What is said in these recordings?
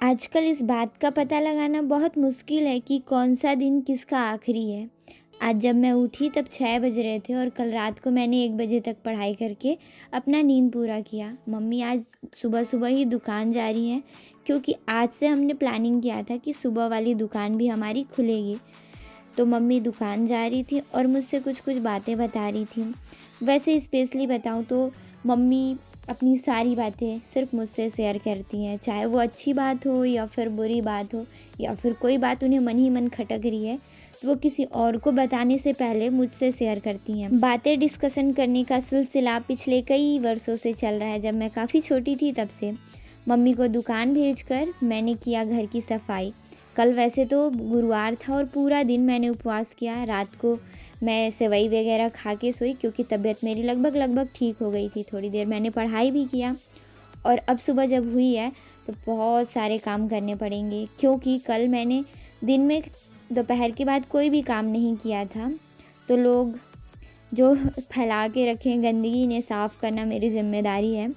आजकल इस बात का पता लगाना बहुत मुश्किल है कि कौन सा दिन किसका आखिरी है। आज जब मैं उठी तब 6 बज रहे थे और कल रात को मैंने 1 बजे तक पढ़ाई करके अपना नींद पूरा किया। मम्मी आज सुबह-सुबह ही दुकान जा रही हैं, क्योंकि आज से हमने प्लानिंग किया था कि सुबह वाली दुकान भी हमारी खुलेगी। तो मम्मी दुकान जा रही थी और मुझसे कुछ-कुछ बातें बता रही थी। वैसे स्पेशली बताऊँ तो मम्मी अपनी सारी बातें सिर्फ़ मुझसे शेयर करती हैं, चाहे वो अच्छी बात हो या फिर बुरी बात हो या फिर कोई बात उन्हें मन ही मन खटक रही है, तो वो किसी और को बताने से पहले मुझसे शेयर करती हैं। बातें डिस्कशन करने का सिलसिला पिछले कई वर्षों से चल रहा है, जब मैं काफ़ी छोटी थी तब से। मम्मी को दुकान भेजकर मैंने किया घर की सफाई। कल वैसे तो गुरुवार था और पूरा दिन मैंने उपवास किया। रात को मैं सेवई वगैरह खा के सोई, क्योंकि तबीयत मेरी लगभग ठीक हो गई थी। थोड़ी देर मैंने पढ़ाई भी किया और अब सुबह जब हुई है तो बहुत सारे काम करने पड़ेंगे, क्योंकि कल मैंने दिन में दोपहर के बाद कोई भी काम नहीं किया था। तो लोग जो फैला के रखें गंदगी, इन्हें साफ़ करना मेरी ज़िम्मेदारी है।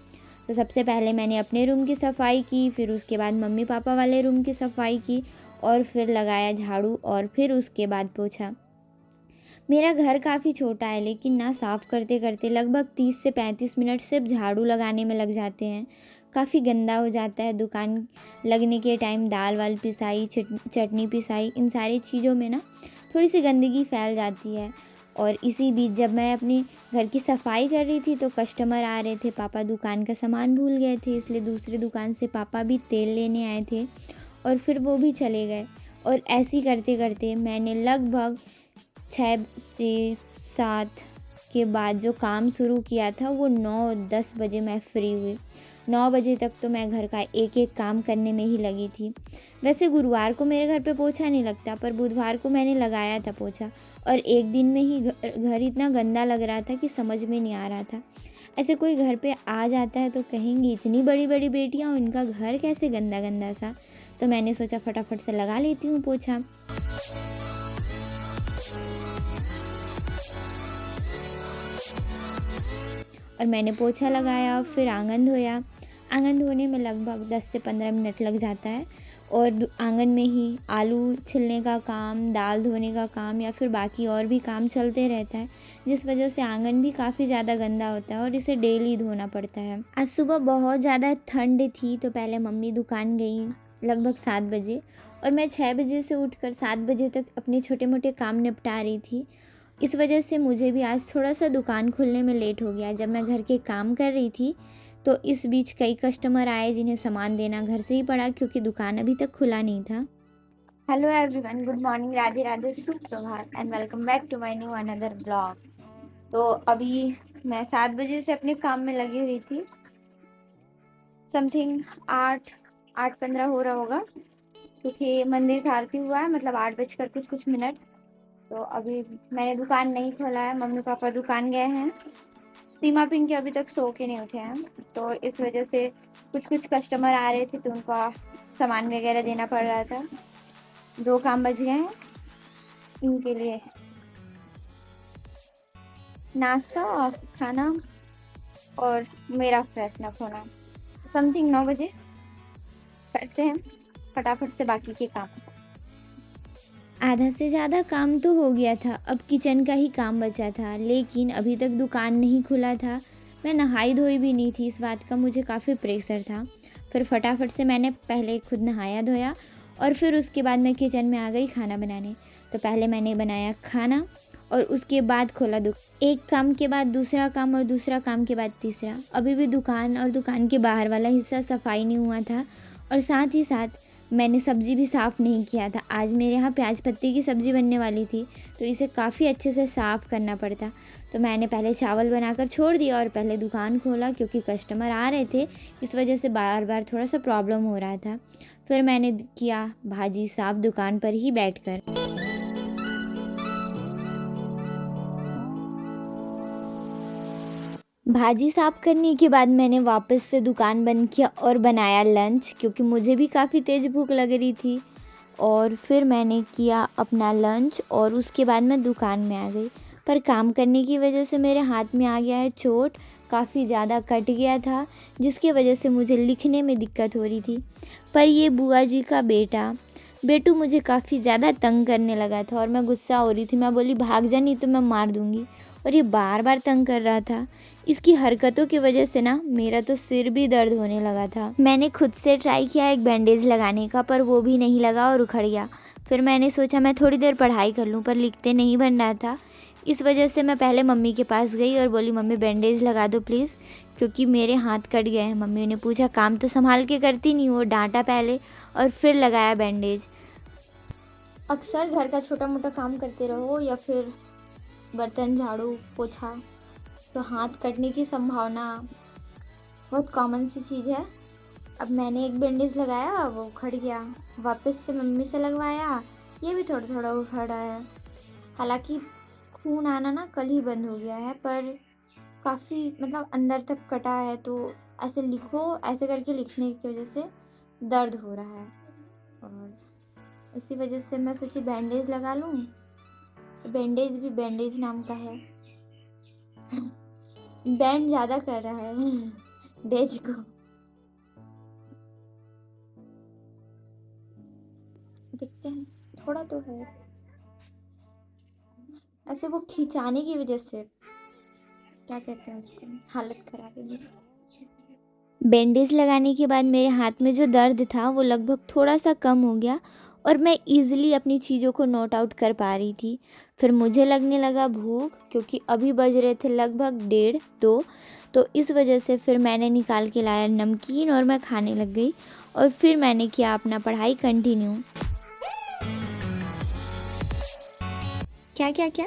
तो सबसे पहले मैंने अपने रूम की सफाई की, फिर उसके बाद मम्मी पापा वाले रूम की सफाई की और फिर लगाया झाड़ू और फिर उसके बाद पोछा। मेरा घर काफ़ी छोटा है, लेकिन ना साफ़ करते-करते लगभग 30 से 35 मिनट सिर्फ झाड़ू लगाने में लग जाते हैं। काफ़ी गंदा हो जाता है। दुकान लगने के टाइम दाल वाल पिसाई, चटनी पिसाई, इन सारी चीज़ों में ना थोड़ी-सी गंदगी फैल जाती है। और इसी बीच जब मैं अपने घर की सफाई कर रही थी तो कस्टमर आ रहे थे। पापा दुकान का सामान भूल गए थे, इसलिए दूसरी दुकान से पापा भी तेल लेने आए थे और फिर वो भी चले गए। और ऐसे ही करते-करते मैंने लगभग 6 से 7 के बाद जो काम शुरू किया था वो 9-10 बजे मैं फ्री हुई। 9 बजे तक तो मैं घर का एक-एक काम करने में ही लगी थी। वैसे गुरुवार को मेरे घर पे पोछा नहीं लगता, पर बुधवार को मैंने लगाया था पोछा और एक दिन में ही घर इतना गंदा लग रहा था कि समझ में नहीं आ रहा था। ऐसे कोई घर पे आ जाता है तो कहेंगे इतनी बड़ी-बड़ी बेटियाँ और इनका घर कैसे गंदा-गंदा सा। तो मैंने सोचा फटाफट से लगा लेती हूँ पोछा। और मैंने पोछा लगाया, फिर आंगन धोया। आंगन धोने में लगभग 10 से 15 मिनट लग जाता है और आंगन में ही आलू छिलने का काम, दाल धोने का काम या फिर बाकी और भी काम चलते रहता है, जिस वजह से आंगन भी काफ़ी ज़्यादा गंदा होता है और इसे डेली धोना पड़ता है। आज सुबह बहुत ज़्यादा ठंड थी, तो पहले मम्मी दुकान गई लगभग 7 बजे और मैं 6 बजे से उठकर 7 बजे तक अपने छोटे-मोटे काम निपटा रही थी। इस वजह से मुझे भी आज थोड़ा-सा दुकान खुलने में लेट हो गया। जब मैं घर के काम कर रही थी, तो इस बीच कई कस्टमर आए जिन्हें सामान देना घर से ही पड़ा, क्योंकि दुकान अभी तक खुला नहीं था। Hello everyone, good morning, Radhe Radhe, सुप्रभात and welcome back to my new another blog. तो अभी मैं 7 बजे से अपने काम में लगी हुई थी। समथिंग 8-8:15 हो रहा होगा, क्योंकि मंदिर का आरती हुआ है, मतलब 8 बजकर कुछ मिनट। तो अभी मैंने दुकान नहीं खोला है, मम्मी पापा दुकान गए हैं। सीमा पिंकी अभी तक सो के नहीं उठे हैं, तो इस वजह से कुछ कस्टमर आ रहे थे तो उनका सामान वगैरह देना पड़ रहा था। 2 काम बच गए हैं इनके लिए, नाश्ता, खाना और मेरा फ्रेशनअप होना। समथिंग 9 बजे करते हैं फटाफट से बाकी के काम। आधा से ज़्यादा काम तो हो गया था, अब किचन का ही काम बचा था, लेकिन अभी तक दुकान नहीं खुला था। मैं नहाई धोई भी नहीं थी, इस बात का मुझे काफ़ी प्रेशर था। फिर फटाफट से मैंने पहले खुद नहाया धोया और फिर उसके बाद मैं किचन में आ गई खाना बनाने। तो पहले मैंने बनाया खाना और उसके बाद खोला एक काम के बाद दूसरा काम और दूसरा काम के बाद तीसरा। अभी भी दुकान और दुकान के बाहर वाला हिस्सा सफाई नहीं हुआ था और साथ ही साथ मैंने सब्ज़ी भी साफ़ नहीं किया था। आज मेरे यहाँ प्याज पत्ती की सब्ज़ी बनने वाली थी, तो इसे काफ़ी अच्छे से साफ़ करना पड़ता। तो मैंने पहले चावल बनाकर छोड़ दिया और पहले दुकान खोला, क्योंकि कस्टमर आ रहे थे, इस वजह से बार-बार थोड़ा-सा प्रॉब्लम हो रहा था। फिर मैंने किया भाजी साफ़ दुकान पर ही बैठकर। भाजी साफ़ करने के बाद मैंने वापस से दुकान बंद किया और बनाया लंच, क्योंकि मुझे भी काफ़ी तेज़ भूख लग रही थी। और फिर मैंने किया अपना लंच और उसके बाद मैं दुकान में आ गई। पर काम करने की वजह से मेरे हाथ में आ गया है चोट, काफ़ी ज़्यादा कट गया था, जिसकी वजह से मुझे लिखने में दिक्कत हो रही थी। पर ये बुआ जी का बेटू मुझे काफ़ी ज़्यादा तंग करने लगा था और मैं गुस्सा हो रही थी। मैं बोली भाग जा नहीं तो मैं मार दूँगी, और ये बार बार तंग कर रहा था। इसकी हरकतों की वजह से ना मेरा तो सिर भी दर्द होने लगा था। मैंने खुद से ट्राई किया एक बैंडेज लगाने का, पर वो भी नहीं लगा और उखड़ गया। फिर मैंने सोचा मैं थोड़ी देर पढ़ाई कर लूँ, पर लिखते नहीं बन रहा था। इस वजह से मैं पहले मम्मी के पास गई और बोली मम्मी बैंडेज लगा दो प्लीज़, क्योंकि मेरे हाथ कट गए हैं। मम्मी ने पूछा काम तो संभाल के करती नहीं हो, डांटा पहले और फिर लगाया बैंडेज। अक्सर घर का छोटा मोटा काम करते रहो या फिर बर्तन झाड़ू पोछा, तो हाथ कटने की संभावना बहुत कॉमन सी चीज़ है। अब मैंने एक बैंडेज लगाया, वो उखड़ गया। वापस से मम्मी से लगवाया, ये भी थोड़ा थोड़ा उखड़ा है। हालांकि खून आना ना कल ही बंद हो गया है, पर काफ़ी मतलब अंदर तक कटा है। तो ऐसे लिखो, ऐसे करके लिखने की वजह से दर्द हो रहा है, और इसी वजह से मैं सोची बैंडेज लगा लूँ। बैंडेज भी बैंडेज नाम का है। बैंड ज़्यादा कर रहा है डेज को। देखते हैं, थोड़ा तो है। ऐसे वो खिंचाने की वजह से, क्या कहते हैं उसको, हालत खराब है मेरी। बैंडेज लगाने के बाद मेरे हाथ में जो दर्द था वो लगभग थोड़ा सा कम हो गया, और मैं ईज़िली अपनी चीज़ों को नोट आउट कर पा रही थी। फिर मुझे लगने लगा भूख, क्योंकि अभी बज रहे थे लगभग 1:30-2। तो इस वजह से फिर मैंने निकाल के लाया नमकीन और मैं खाने लग गई, और फिर मैंने किया अपना पढ़ाई कंटिन्यू। क्या क्या क्या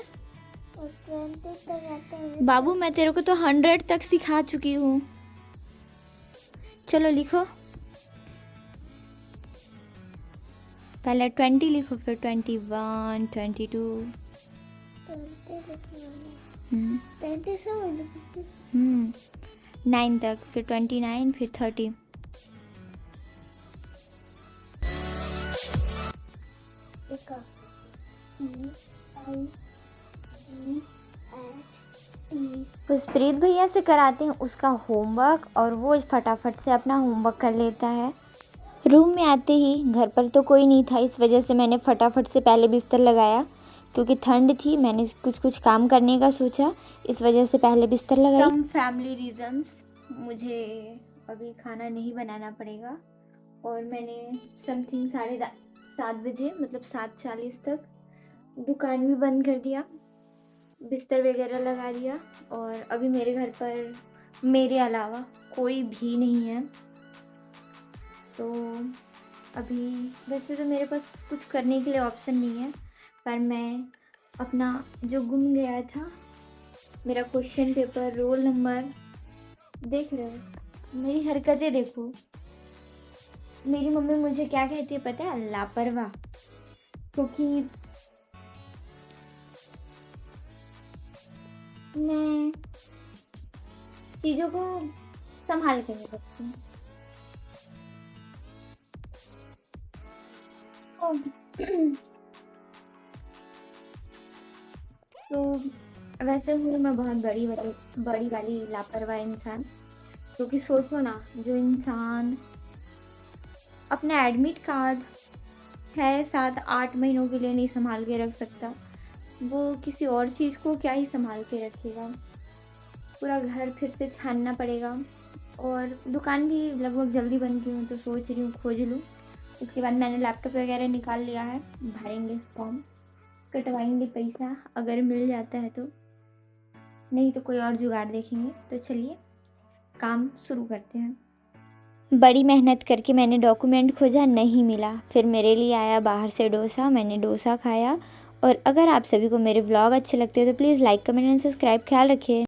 बाबू, मैं तेरे को तो 100 तक सिखा चुकी हूँ। चलो लिखो, पहले 20 लिखो, फिर 21, 22, 9 तक, फिर 29, फिर 30। पुष्परीत भैया से कराते हैं उसका होमवर्क, और वो फटाफट से अपना होमवर्क कर लेता है। रूम में आते ही, घर पर तो कोई नहीं था, इस वजह से मैंने फटाफट से पहले बिस्तर लगाया, क्योंकि ठंड थी। मैंने कुछ काम करने का सोचा, इस वजह से पहले बिस्तर लगाई। सम फैमिली रीजंस, मुझे अभी खाना नहीं बनाना पड़ेगा, और मैंने समथिंग 7:30 बजे, मतलब 7:40 तक दुकान भी बंद कर दिया, बिस्तर वगैरह लगा दिया। और अभी मेरे घर पर मेरे अलावा कोई भी नहीं है। तो अभी वैसे तो मेरे पास कुछ करने के लिए ऑप्शन नहीं है, पर मैं अपना जो गुम गया था मेरा क्वेश्चन पेपर, रोल नंबर, देख रहे हो मेरी हरकतें देखो। मेरी मम्मी मुझे क्या कहती है पता है? लापरवाह, क्योंकि मैं चीज़ों को संभाल के नहीं रखती हूँ। तो वैसे हूँ मैं बहुत बड़ी वाली लापरवाह इंसान, क्योंकि सोचो ना, जो इंसान अपना एडमिट कार्ड 6, 7, 8 महीनों के लिए नहीं संभाल के रख सकता, वो किसी और चीज़ को क्या ही संभाल के रखेगा। पूरा घर फिर से छानना पड़ेगा, और दुकान भी लगभग जल्दी बंद की हूँ, तो सोच रही हूँ खोज लूँ। उसके बाद मैंने लैपटॉप वगैरह निकाल लिया है, भरेंगे फॉर्म, कटवाएंगे पैसा अगर मिल जाता है तो, नहीं तो कोई और जुगाड़ देखेंगे। तो चलिए काम शुरू करते हैं। बड़ी मेहनत करके मैंने डॉक्यूमेंट खोजा, नहीं मिला। फिर मेरे लिए आया बाहर से डोसा, मैंने डोसा खाया। और अगर आप सभी को मेरे व्लॉग अच्छे लगते हैं तो please like, comment and subscribe. ख्याल रखिए।